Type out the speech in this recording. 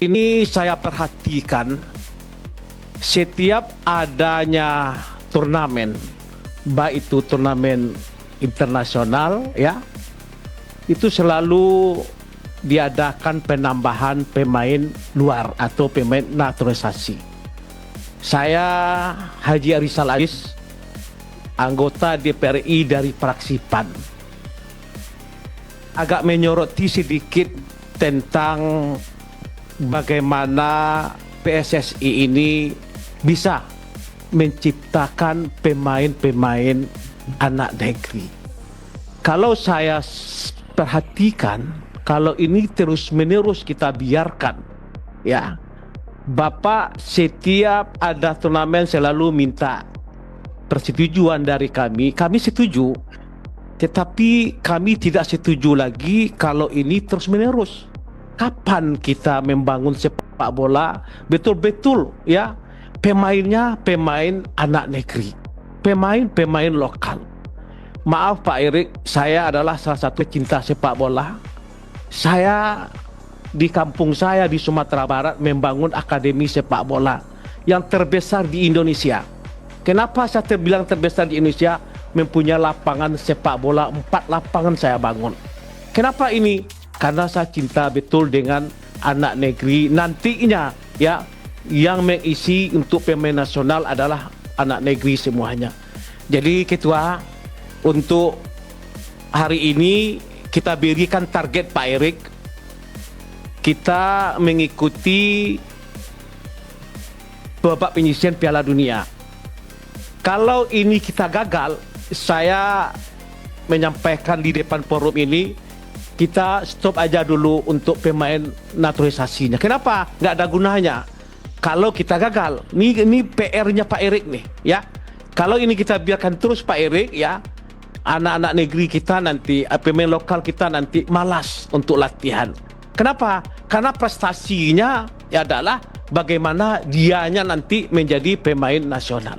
Ini saya perhatikan setiap adanya turnamen, baik itu turnamen internasional ya, itu selalu diadakan penambahan pemain luar atau pemain naturalisasi. Saya Haji Arizal Aziz, anggota DPRI dari fraksi PAN, agak menyoroti sedikit tentang bagaimana PSSI ini bisa menciptakan pemain-pemain anak negeri. Kalau saya perhatikan, kalau ini terus-menerus kita biarkan, ya, Bapak setiap ada turnamen selalu minta persetujuan dari kami setuju, tetapi kami tidak setuju lagi kalau ini terus-menerus. Kapan kita membangun sepak bola betul-betul ya, pemainnya pemain anak negeri, pemain lokal. Maaf Pak Erik, saya adalah salah satu pecinta sepak bola. Saya di kampung saya di Sumatera Barat membangun akademi sepak bola yang terbesar di Indonesia. Kenapa saya terbilang terbesar di Indonesia? Mempunyai lapangan sepak bola 4 lapangan saya bangun. Kenapa ini? Karena saya cinta betul dengan anak negeri nantinya ya, yang mengisi untuk pemain nasional adalah anak negeri semuanya. Jadi Ketua, untuk hari ini kita berikan target Pak Erik, kita mengikuti babak penyisihan Piala Dunia. Kalau ini kita gagal, saya menyampaikan di depan forum ini, kita stop aja dulu untuk pemain naturalisasinya. Kenapa? Nggak ada gunanya kalau kita gagal. Ini PR-nya Pak Erik nih ya. Kalau ini kita biarkan terus Pak Erik ya, anak-anak negeri kita nanti, pemain lokal kita nanti malas untuk latihan. Kenapa? Karena prestasinya ya adalah bagaimana dianya nanti menjadi pemain nasional.